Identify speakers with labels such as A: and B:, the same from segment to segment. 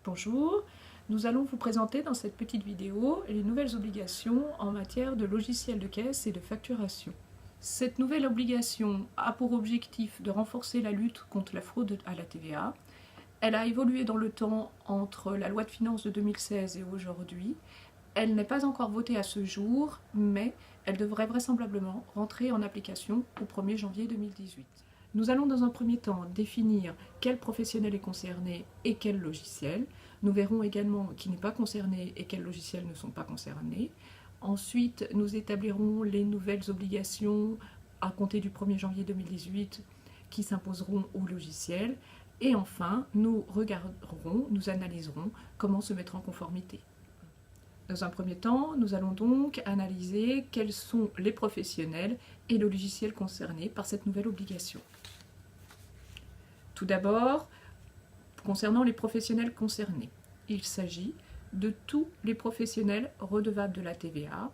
A: Bonjour, nous allons vous présenter dans cette petite vidéo les nouvelles obligations en matière de logiciels de caisse et de facturation. Cette nouvelle obligation a pour objectif de renforcer la lutte contre la fraude à la TVA. Elle a évolué dans le temps entre la loi de finances de 2016 et aujourd'hui. Elle n'est pas encore votée à ce jour, mais elle devrait vraisemblablement rentrer en application au 1er janvier 2018. Nous allons dans un premier temps définir quel professionnel est concerné et quel logiciel. Nous verrons également qui n'est pas concerné et quels logiciels ne sont pas concernés. Ensuite, nous établirons les nouvelles obligations à compter du 1er janvier 2018 qui s'imposeront aux logiciels. Et enfin, nous regarderons, nous analyserons comment se mettre en conformité. Dans un premier temps, nous allons donc analyser quels sont les professionnels et le logiciel concernés par cette nouvelle obligation. Tout d'abord, concernant les professionnels concernés, il s'agit de tous les professionnels redevables de la TVA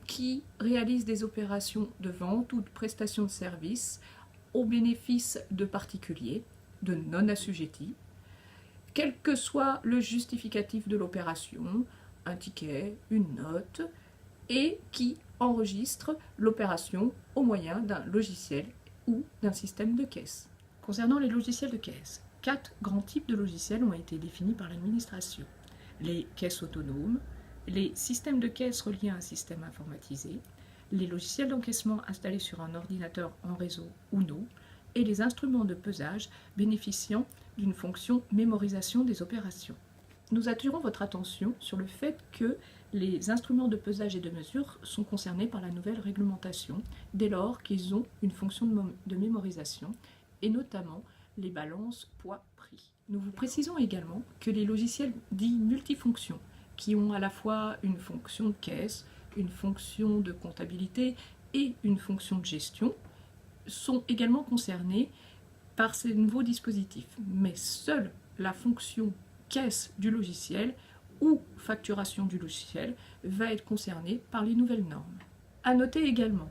A: qui réalisent des opérations de vente ou de prestation de services au bénéfice de particuliers, de non-assujettis, quel que soit le justificatif de l'opération, un ticket, une note, et qui enregistre l'opération au moyen d'un logiciel ou d'un système de caisse. Concernant les logiciels de caisse, 4 grands types de logiciels ont été définis par l'administration. Les caisses autonomes, les systèmes de caisse reliés à un système informatisé, les logiciels d'encaissement installés sur un ordinateur en réseau ou non, et les instruments de pesage bénéficiant d'une fonction mémorisation des opérations. Nous attirons votre attention sur le fait que les instruments de pesage et de mesure sont concernés par la nouvelle réglementation dès lors qu'ils ont une fonction de mémorisation et notamment les balances poids-prix. Nous vous précisons également que les logiciels dits multifonctions, qui ont à la fois une fonction de caisse, une fonction de comptabilité et une fonction de gestion, sont également concernés par ces nouveaux dispositifs. Mais seule la fonction caisse du logiciel ou facturation du logiciel va être concernée par les nouvelles normes. À noter également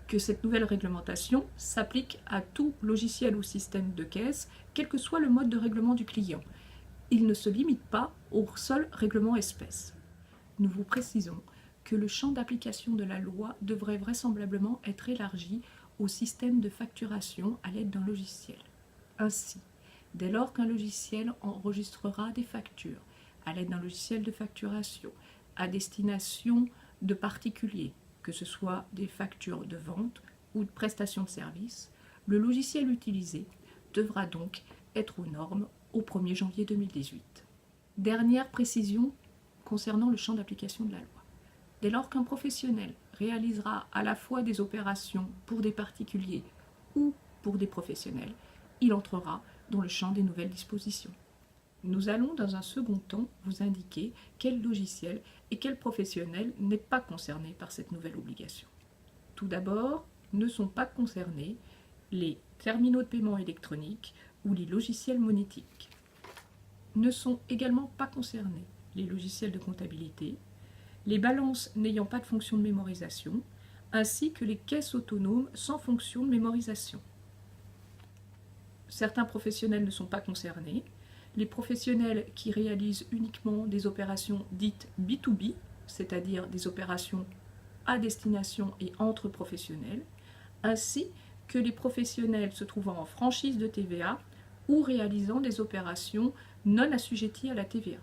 A: que cette nouvelle réglementation s'applique à tout logiciel ou système de caisse, quel que soit le mode de règlement du client. Il ne se limite pas au seul règlement espèce. Nous vous précisons que le champ d'application de la loi devrait vraisemblablement être élargi au système de facturation à l'aide d'un logiciel. Ainsi, dès lors qu'un logiciel enregistrera des factures à l'aide d'un logiciel de facturation à destination de particuliers, que ce soit des factures de vente ou de prestation de services, le logiciel utilisé devra donc être aux normes au 1er janvier 2018. Dernière précision concernant le champ d'application de la loi. Dès lors qu'un professionnel réalisera à la fois des opérations pour des particuliers ou pour des professionnels, il entrera dans le champ des nouvelles dispositions. Nous allons dans un second temps vous indiquer quel logiciel et quel professionnel n'est pas concerné par cette nouvelle obligation. Tout d'abord, ne sont pas concernés les terminaux de paiement électronique ou les logiciels monétiques. Ne sont également pas concernés les logiciels de comptabilité, les balances n'ayant pas de fonction de mémorisation, ainsi que les caisses autonomes sans fonction de mémorisation. Certains professionnels ne sont pas concernés. Les professionnels qui réalisent uniquement des opérations dites B2B, c'est-à-dire des opérations à destination et entre professionnels, ainsi que les professionnels se trouvant en franchise de TVA ou réalisant des opérations non assujetties à la TVA.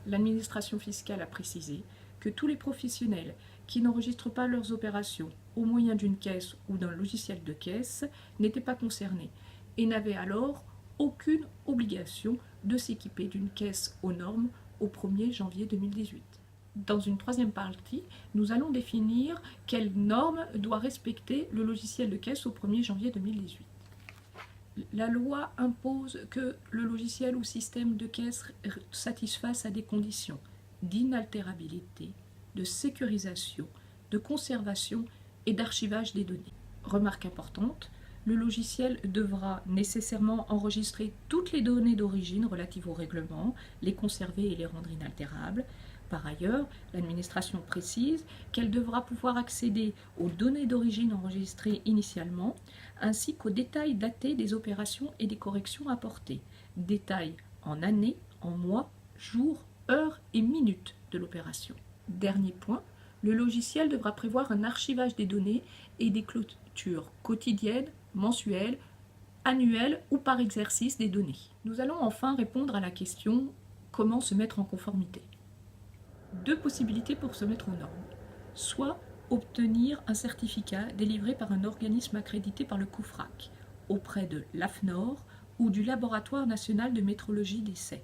A: L'administration fiscale a précisé que tous les professionnels qui n'enregistrent pas leurs opérations au moyen d'une caisse ou d'un logiciel de caisse n'étaient pas concernés et n'avaient alors aucune obligation de s'équiper d'une caisse aux normes au 1er janvier 2018. Dans une troisième partie, nous allons définir quelles normes doit respecter le logiciel de caisse au 1er janvier 2018. La loi impose que le logiciel ou système de caisse satisfasse à des conditions d'inaltérabilité, de sécurisation, de conservation et d'archivage des données. Remarque importante, le logiciel devra nécessairement enregistrer toutes les données d'origine relatives au règlement, les conserver et les rendre inaltérables. Par ailleurs, l'administration précise qu'elle devra pouvoir accéder aux données d'origine enregistrées initialement, ainsi qu'aux détails datés des opérations et des corrections apportées, détails en années, en mois, jour, heure et minute de l'opération. Dernier point, le logiciel devra prévoir un archivage des données et des clôtures quotidiennes, mensuelles, annuelles ou par exercice des données. Nous allons enfin répondre à la question « Comment se mettre en conformité ?» Deux possibilités pour se mettre aux normes. Soit obtenir un certificat délivré par un organisme accrédité par le COUFRAC auprès de l'AFNOR ou du Laboratoire national de métrologie d'essai.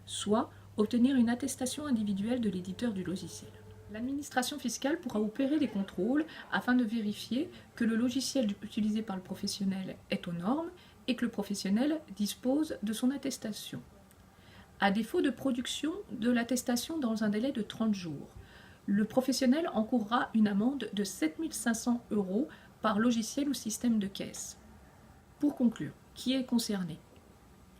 A: Soit obtenir une attestation individuelle de l'éditeur du logiciel. L'administration fiscale pourra opérer des contrôles afin de vérifier que le logiciel utilisé par le professionnel est aux normes et que le professionnel dispose de son attestation. À défaut de production de l'attestation dans un délai de 30 jours, le professionnel encourra une amende de 7 500 € par logiciel ou système de caisse. Pour conclure, qui est concerné?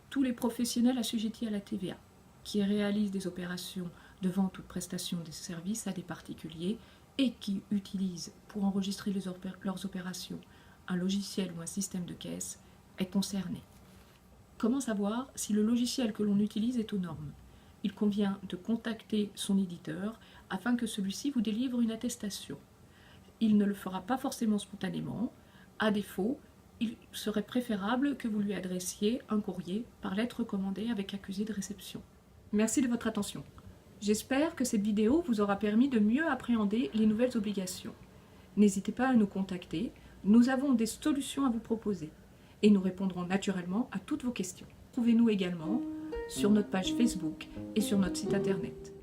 A: Tous les professionnels assujettis à la TVA, qui réalisent des opérations de vente ou de prestation des services à des particuliers et qui utilisent pour enregistrer leurs opérations un logiciel ou un système de caisse, est concerné. Comment savoir si le logiciel que l'on utilise est aux normes? Il convient de contacter son éditeur afin que celui-ci vous délivre une attestation. Il ne le fera pas forcément spontanément. À défaut, il serait préférable que vous lui adressiez un courrier par lettre recommandée avec accusé de réception. Merci de votre attention. J'espère que cette vidéo vous aura permis de mieux appréhender les nouvelles obligations. N'hésitez pas à nous contacter, nous avons des solutions à vous proposer et nous répondrons naturellement à toutes vos questions. Trouvez-nous également sur notre page Facebook et sur notre site internet.